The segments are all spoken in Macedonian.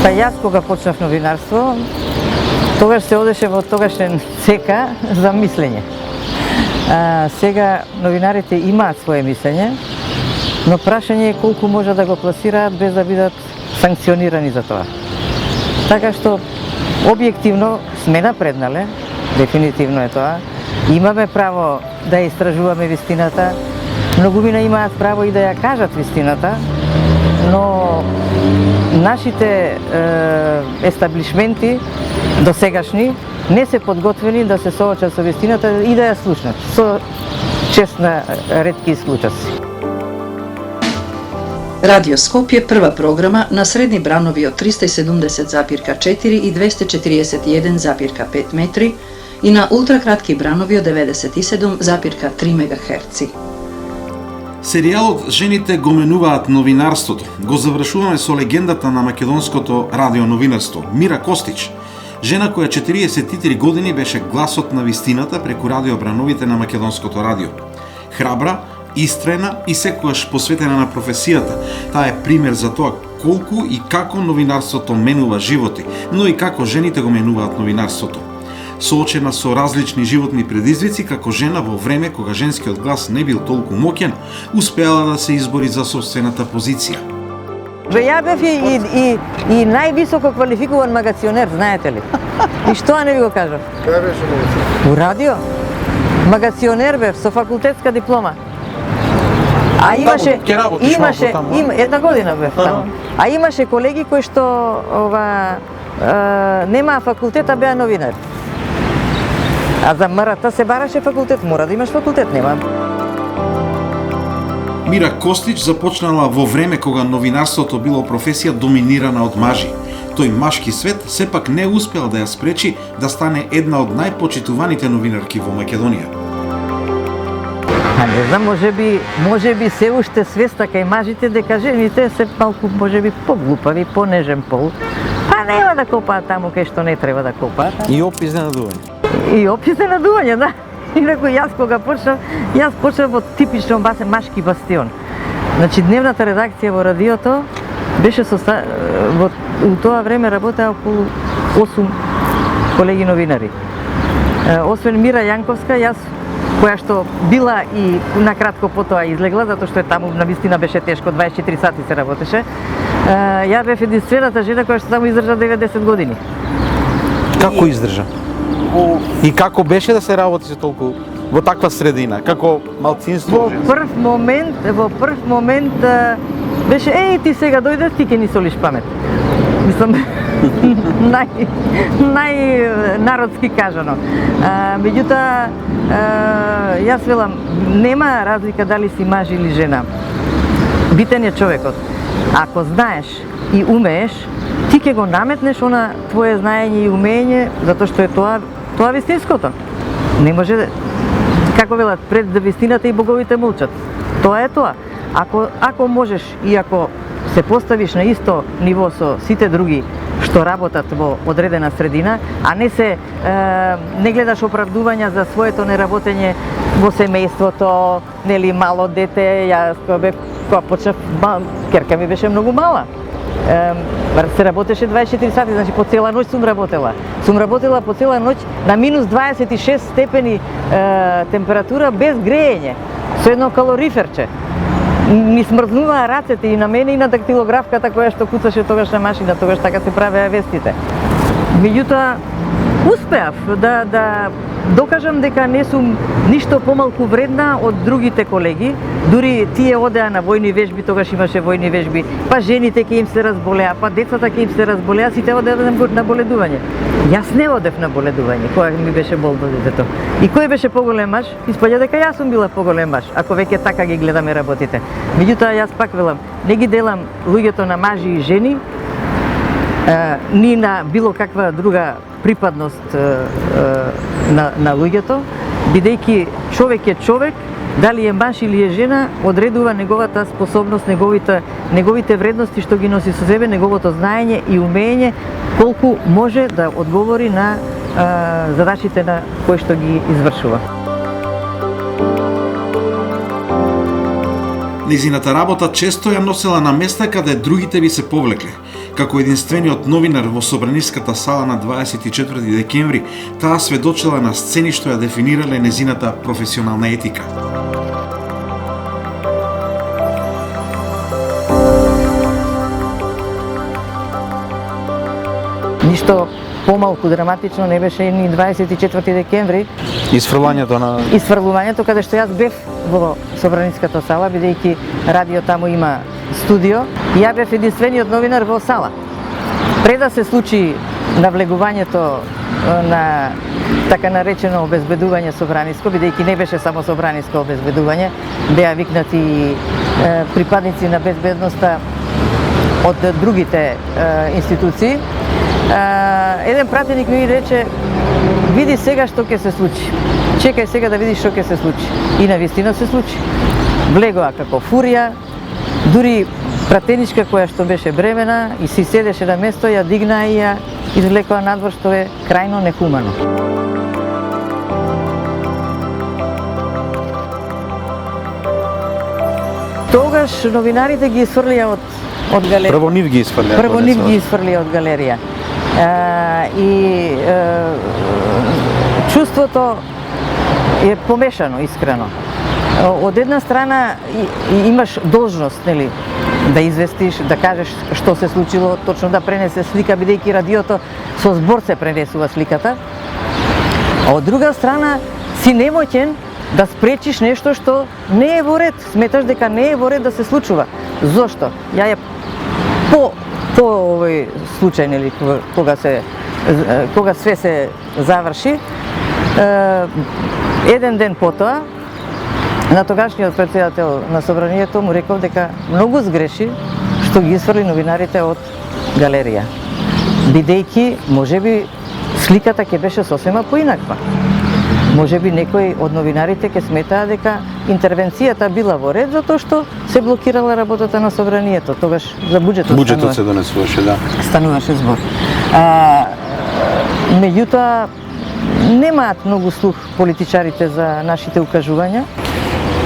Па јас кога почнав новинарство, тогаш се одеше во тогашен ЦК за мислење. Сега новинарите имаат свое мислење, но прашање е колку може да го пласираат без да бидат санкционирани за тоа. Така што објективно сме напреднале, дефинитивно е тоа. Имаме право да ја истражуваме вистината, многумина имаат право и да ја кажат вистината, но нашите естаблишменти досегашни не се подготвени да се соочат со вистината и да ја слушнат, со чест на ретки случаи. Радио Скопје, прва програма на средни бранови од 370,4 и 241,5 метри и на ултракратки бранови од 97,3 МГц. Серијалот "Жените го менуваат новинарството" го завршуваме со легендата на македонското радионовинарство Мира Костич, жена која 43 години беше гласот на вистината преку радиобрановите на македонското радио. Храбра, истрена и секогаш посветена на професијата, таа е пример за тоа колку и како новинарството менува животи, но и како жените го менуваат новинарството. Соочена со различни животни предизвици, како жена во време кога женскиот глас не бил толку моќен, успеала да се избори за собствената позиција. Ја бев и највисоко квалификуван магационер, знаете ли? И што не ви го кажам? Кај беше магационер? У радио. Магационер бев со факултетска диплома. А имаше една година бев таму. А имаше колеги кои што немаа факултет, а беа новинари. А за МРТ се бараше факултет, мора да имаш факултет, нема. Мира Костич започнала во време кога новинарството било професија доминирана од мажи. Тој машки свет сепак не успел да ја спречи да стане една од најпочитуваните новинарки во Македонија. Не знам, може би се уште свеста кај мажите дека жените се малку можеби поглупави, понежен пол. Па нема да копаат таму кај што не треба да копаат. И опис за надување. И опис за надување, да. Инаку јас кога почнав во типично машки бастион. Значи дневната редакција во радиото беше у тоа време работеа околу 8 колеги новинари. Освен Мира Јанковска, јас која што била и накратко потоа излегла, затоа што таму навистина беше тешко, 24 сати се работеше. Ја бев единствената жена која што таму издржа 90 години. Како издржа? И како беше да се работи со толку во таква средина, како малцинство? Во прв момент беше ти сега дојдеш, ти ќе ни солиш памет. Мислам најнародски кажано. Меѓутоа јас велам, нема разлика дали си маж или жена. Битен е човекот. Ако знаеш и умееш, ти ќе го наметнеш она твое знаење и умење, затоа што е тоа вистинското. Не може, како велат, пред вистината и боговите молчат. Тоа е тоа. Ако можеш и ако се поставиш на исто ниво со сите други што работат во одредена средина, а не гледаш оправдувања за своето неработење во семејството, нели мало дете, јас кога почнав, керка ми беше многу мала. Се работеше 24 сати, значи по цела ноќ сум работела. Сум работела по цела ноќ на минус 26 степени температура без грејење, со едно калориферче. Ми смрзнуваа рацете и на мене и на дактилографката која што куцаше тогаш на машина, тогаш така се правеа вестите. Меѓутоа, успеав да докажам дека не сум ништо помалку вредна од другите колеги. Дури тие одеа на војни вежби, тогаш имаше војни вежби, па жените ќе им се разболеа, па децата ќе им се разболеа, сите одеа на боледување. Јас не одев на боледување, кога ми беше болно детето. И кој беше поголем маж? Испаѓа дека јас сум била поголем маж, ако веќе така ги гледаме работите. Меѓутоа, јас пак велам, не ги делам луѓето на мажи и жени, ни на било каква друга припадност на луѓето, бидејќи човек е човек, дали е маж или е жена, одредува неговата способност, неговите вредности што ги носи со себе, неговото знаење и умење, колку може да одговори на задачите на кои што ги извршува. Незината работа често ја носела на места каде другите би се повлекле. Како единствениот новинар во Собраниската сала на 24 декември, таа сведочела на сцени што ја дефинирале незината професионална етика. Ништо помалку драматично не беше ни 24 декември, Исфрлувањето каде што јас бев во Собраниската сала, бидејќи радио таму има студио, и ја бев единствениот новинар во сала. Пред да се случи навлегувањето на така наречено обезбедување собраниско, бидејќи не беше само собраниско обезбедување, беа викнати и припадници на безбедноста од другите институции. Еден пратеник ми рече: види сега што ќе се случи. Чекај сега да видиш што ќе се случи. И навистина се случи. Влегоа како фурија, дури пратеничка која што беше бремена и си седеше на место, ја дигнаа и ја извлекоа надвор, што е крајно нехумано. Тогаш новинарите ги исфрлија од галерија. Прво нив ги изфрлија од галерија. Чувството е помешано, искрено. Од една страна имаш должност, нели, да известиш, да кажеш што се случило, точно да пренесе слика, бидејќи радиото со збор се пренесува сликата. А од друга страна си немоќен да спречиш нешто што не е во ред, сметаш дека не е во ред да се случува. Зошто? По овој случај, нели, кога све се заврши, еден ден потоа, на тогашниот претседател на собранието му реков дека многу сгреши што ги исфрли новинарите од галерија. Бидејќи, можеби, сликата ќе беше сосема поинаква. Можеби некои од новинарите ќе сметаа дека интервенцијата била во ред затоа што се блокирала работата на собранието. Тогаш за буџетот се донесуваше, да. Стануваше збор. Меѓутоа, немаат многу слух политичарите за нашите укажувања.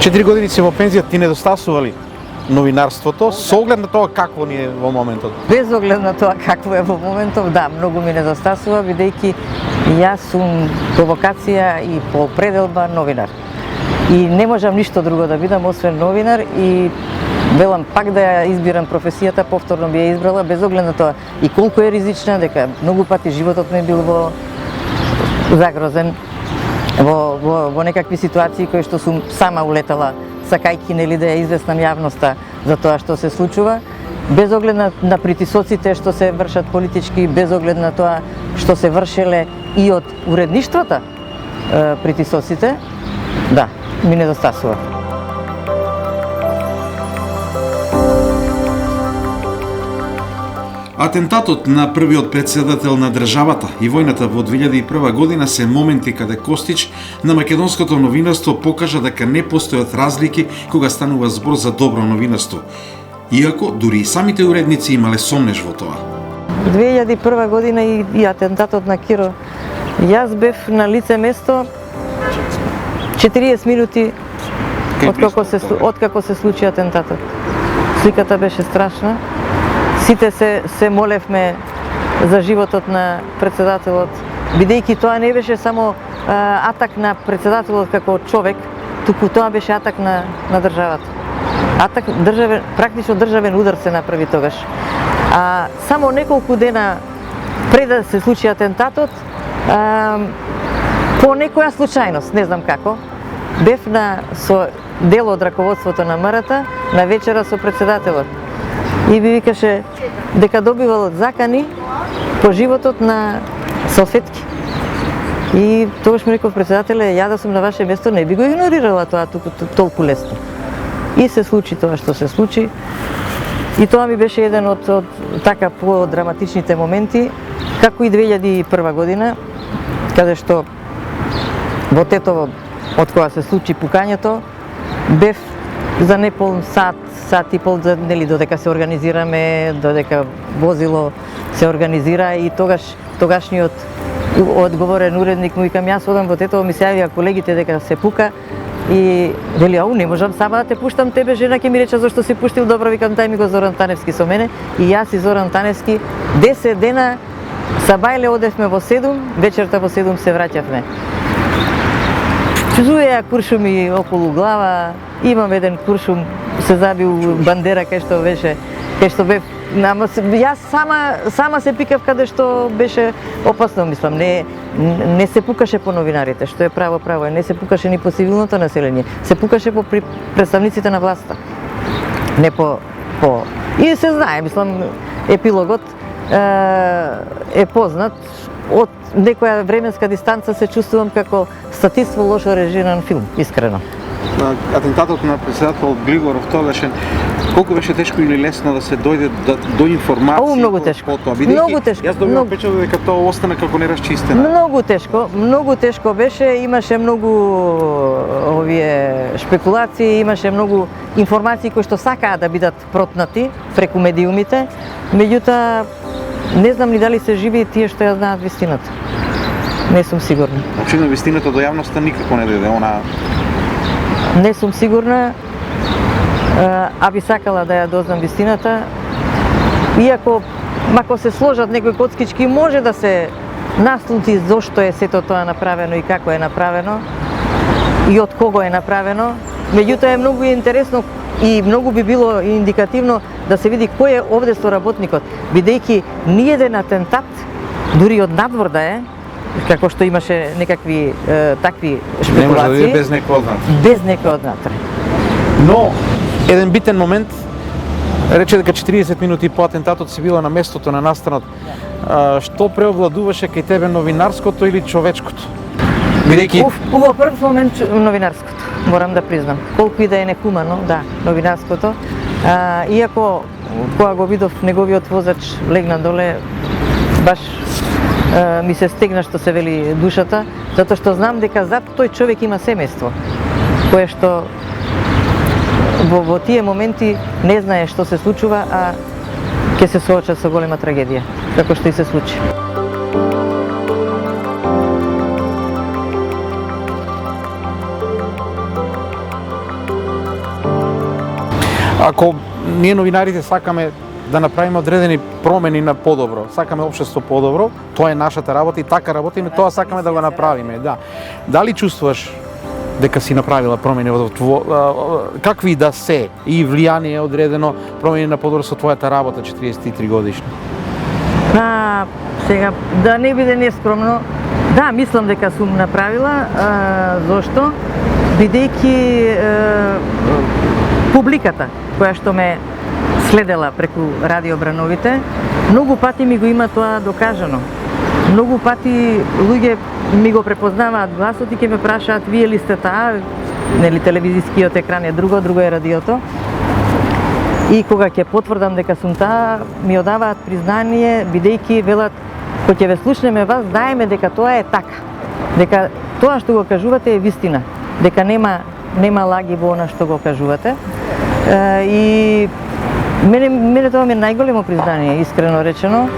4 години си во пензија, ти недостасува ли новинарството, со оглед на тоа какво ни е во моментот? Без оглед на тоа какво е во моментов, да, многу ми недостасува, бидејќи јас сум по вокација и по пределба новинар. И не можам ништо друго да бидам освен новинар, и велам пак да ја избирам професијата, повторно би ја избрала, без оглед на тоа и колку е ризична, дека многу пати животот ми бил во загрозен, во некакви ситуации кои што сум сама улетала, сакајки, нели, да ја известам јавноста за тоа што се случува, без оглед на притисоците што се вршат политички, без оглед на тоа што се вршеле и од уредништвата притисоците, да, ми недостасува. Атентатот на првиот претседател на државата и војната во 2001 година се моменти каде Костич на македонското новинарство покажа дека не постојат разлики кога станува збор за добро новинарство. Иако дури и самите уредници имале сомнеж во тоа. 2001 година и атентатот на Киро, јас бев на лице место 40 минути откако се случи атентатот. Сликата беше страшна. Сите се молевме за животот на претседателот, бидејќи тоа не беше само атак на претседателот како човек, туку тоа беше атак на државата. Атак практично државен удар се направи тогаш. А само неколку дена пред да се случи атентатот, по некоја случајност, не знам како, бев со дел од раководството на МРТ на вечера со претседателот. И би викаше дека добивал закани по животот на салфетки. И тогаш ми реков претседателе, ја да сум на ваше место не би го игнорирала тоа толку лесно. И се случи тоа што се случи. И тоа ми беше еден од така по-драматичните моменти, како и 2001 година, каде што во Тетово, од која се случи пукањето, бев за неполн сат и пол, нели, додека се организираме, додека возило се организира, и тогашниот одговорен уредник му викам, јас одам во Тетово, ми се јавија колегите дека се пука, и вели, ау, не можам сама да те пуштам тебе, жена ќе ми рече зашто си пуштил, добро, викам, дај ми го Зоран Таневски со мене. И јас и Зоран Таневски 10 дена са бајле одевме во 7, вечерта во 7 се враќавме. Чузуја куршуми околу глава, имам еден куршум, се забил бандера кај што беше, кај што бев, јас сама се пикав каде што беше опасно, мислам, не се пукаше по новинарите, што е право, не се пукаше ни по цивилното население, се пукаше по представниците на власта. Не по И се знае, мислам, епилогот е познат. Од некоја временска дистанца се чувствувам како статист во лошо режиран филм, искрено. Атентатот на председател Глигоров, тоа беше колку беше тешко или лесно да се дојде до информација? Многу тешко. Многу тешко. Јас добивам впечаток дека тоа остана како неразчистено. Многу тешко беше, имаше многу овие шпекулации, имаше многу информации кои што сакаа да бидат протнати преку медиумите, меѓутоа не знам ни дали се живи тие што ја знаат вистината. Не сум сигурна. Очигледно вистината до јавноста никако не дојде, она... Не сум сигурна, а би сакала да ја дознам вистината. Иако, ако се сложат некои коцкички, може да се наслути зошто е сето тоа направено и како е направено и од кого е направено. Меѓутоа е многу интересно и многу би било индикативно да се види кој е овде соработникот, бидејќи ниеден атентат, дури од надвор да е, како што имаше некакви такви шпекулации, Не може да биде без некој однатре. Без некој однатре. Но, еден битен момент, рече дека 40 минути по атентатот си била на местото на настанот. Што преовладуваше кај тебе, новинарското или човечкото? Бидејќи... Во прв момент новинарското, морам да признам. Колку и да е нехумано, да, новинарското. Иако, кога го видов неговиот возач легна доле, баш ми се стегна што се вели душата, затоа што знам дека зад тој човек има семејство, кое што во тие моменти не знае што се случува, а ќе се соочат со голема трагедија, како што и се случи. Ако ние новинарите сакаме да направиме одредени промени на подобро, сакаме општество подобро, тоа е нашата работа и така работиме, тоа сакаме да го направиме, да. Дали чувствуваш дека си направила промени какви да се и влијание одредено промени на подобро со твојата работа 43 годишна? Сега, да не биде нескромно, да, мислам дека сум направила, зошто? Бидејќи публиката која што ме следела преку Радио Брановите, многу пати ми го има тоа докажано. Многу пати луѓе ми го препознаваат гласот и ќе ме прашаат вие ли сте таа, нели телевизискиот екран е друго е радиото. И кога ќе потврдам дека сум таа, ми одаваат признание, бидејќи велат кога ќе ве слушнеме вас, знаеме дека тоа е така. Дека тоа што го кажувате е вистина, дека нема лаги во она што го кажувате. И мене тоа ми е најголемо признание, искрено речено.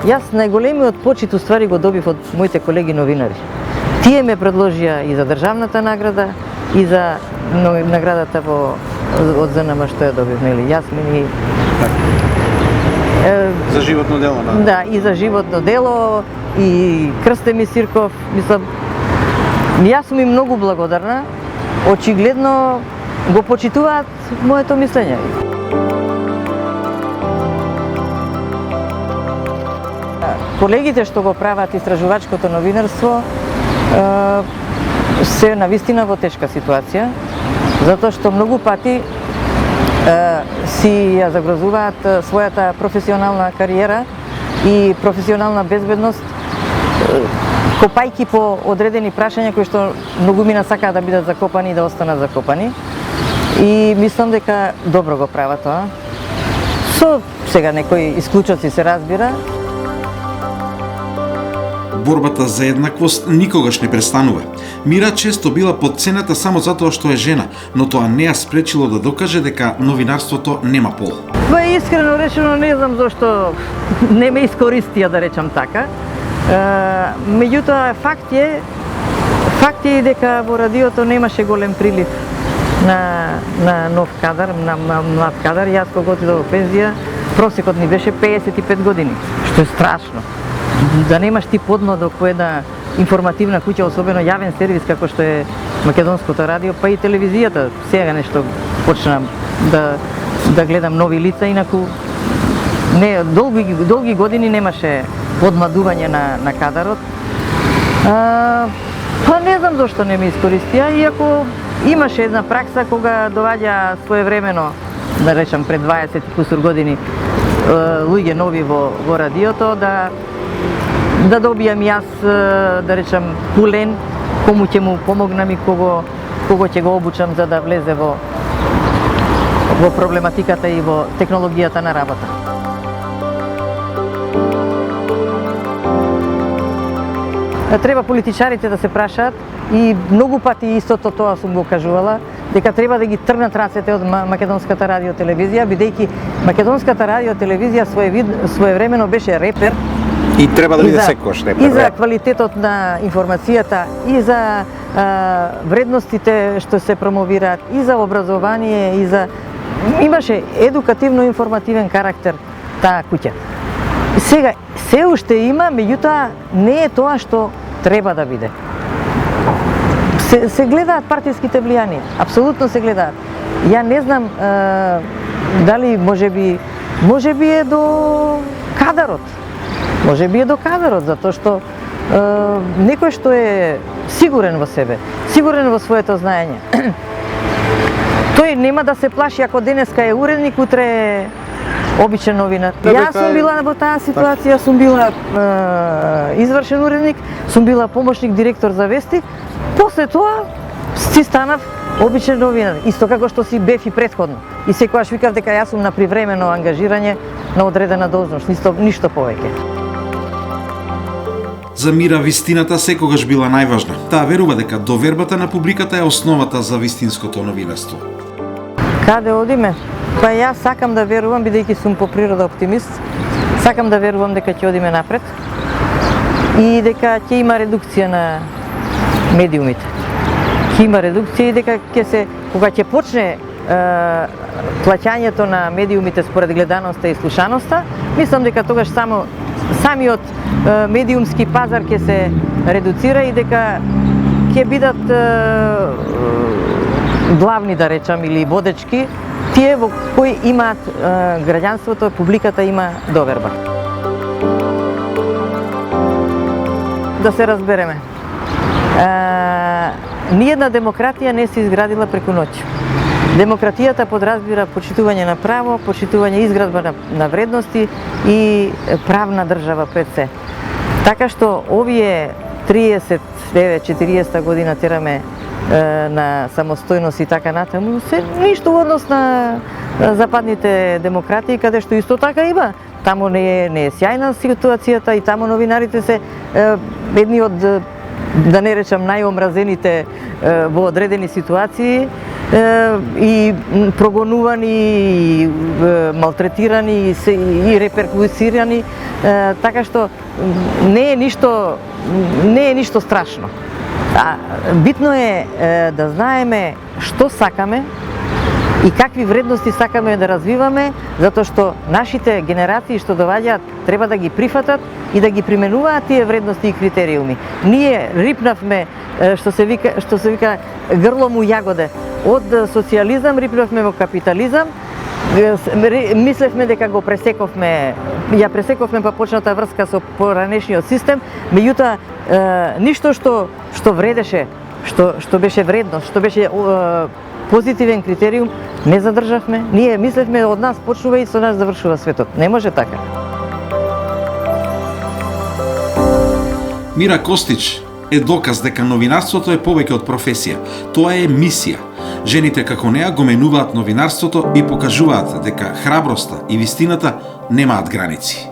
Јас најголемиот почит уствари го добив од моите колеги новинари. Тие ме предложија и за државната награда, и за наградата од ЗНМ што ја добив, нели? Јас ми За животно дело, да. Да, и за животно дело, и Крстен Мисирков, мислам, јас сум им многу благодарна, очигледно го почитуваат моето мислење. Колегите што го прават истражувачкото новинарство се навистина во тешка ситуација, затоа што многу пати си ја загрозуваат својата професионална кариера и професионална безбедност, копајки по одредени прашања кои што многумина сакаат да бидат закопани и да останат закопани. И мислам дека добро го прават тоа. Со сега некои исклучоци се разбира. Борбата за еднаквост никогаш не престанува. Мира често била потцената само затоа што е жена, но тоа не ја спречило да докаже дека новинарството нема пол. Па искрено речено не знам зошто не ме искористија, да речам така. Меѓутоа факт е и дека во радиото немаше голем прилив на нов кадар, на млад кадар. Јас кога отидов во пензија, просекот ни беше 55 години, што е страшно. Да немаш ти подмладок во една информативна куќа, особено јавен сервис како што е Македонското радио, па и телевизијата. Сега нешто почнам да гледам нови лица, инаку не долги години немаше подмладување на кадарот. Па не знам зашто не ме искористија, иако имаше една пракса кога доаѓа своевремено, да речам пред 20 и кусур години, луѓе нови во радиото, да добијам јас, да речам, кулен, кому ќе му помогнам и кого ќе го обучам за да влезе во проблематиката и во технологијата на работа. Треба политичарите да се прашаат и многу пати истото тоа сум го кажувала, дека треба да ги тргнат рацете од Македонската радиотелевизија, бидејќи Македонската радиотелевизија своевремено беше репер. И треба да биде секојаш репер. И за квалитетот на информацијата, и за вредностите што се промовираат, и за образование, и за... Имаше едукативно-информативен карактер таа куќа. Сега, се уште има, меѓутоа не е тоа што треба да биде. Се гледаат партиските влијанија, апсолутно се гледаат. Ја не знам дали можеби е до кадарот. Можеби е до кадарот, затоа што некој што е сигурен во себе, сигурен во своето знаење, тој нема да се плаши ако денеска е уредник, утре е обичен новинар. Јас сум била во таа ситуација, сум била извршен уредник, сум била помошник директор за Вестник, после тоа си станав обичен новинар, исто како што си бев и претходно. И секогаш викав дека јас сум на привремено ангажирање на одредена должност, ништо повеќе. За Мира вистината секогаш била најважна. Таа верува дека довербата на публиката е основата за вистинското новинарство. Каде одиме? Па јас сакам да верувам, бидејќи сум по природа оптимист, сакам да верувам дека ќе одиме напред и дека ќе има редукција на медиумите. Ќе има редукција и дека кога ќе почне плаќањето на медиумите според гледаноста и слушаноста, мислам дека тогаш самиот медиумски пазар ќе се редуцира и дека ќе бидат главни, да речам, или водечки, тие во кои имаат граѓанството, публиката има доверба. Да се разбереме. Ниедна демократија не се изградила преку ноќ. Демократијата подразбира почитување на право, почитување изградба на вредности и правна држава пред се. Така што овие 39-40 година тераме на самостојност и така натаму, се ништо во однос на западните демократии, каде што исто така има. Таму не е сјајна ситуацијата и таму новинарите се едни од, да не речам, најомразените во одредени ситуации и прогонувани, и малтретирани и реперкусирани, така што не е ништо страшно. Битно е да знаеме што сакаме и какви вредности сакаме да развиваме, затоа што нашите генерации што доаѓаат треба да ги прифатат и да ги применуваат тие вредности и критериуми. Ние рипнавме, што се вика грлом у јагоде. Од социјализам рипнавме во капитализам, мислевме дека го пресековме, па почната врска со поранешниот систем, меѓутоа ништо што вредеше, што беше вредност, што беше позитивен критериум, не задржавме. Ние мислевме од нас почнува и со нас завршува светот. Не може така. Мира Костич е доказ дека новинарството е повеќе од професија. Тоа е мисија. Жените како неа го менуваат новинарството и покажуваат дека храброста и вистината немаат граници.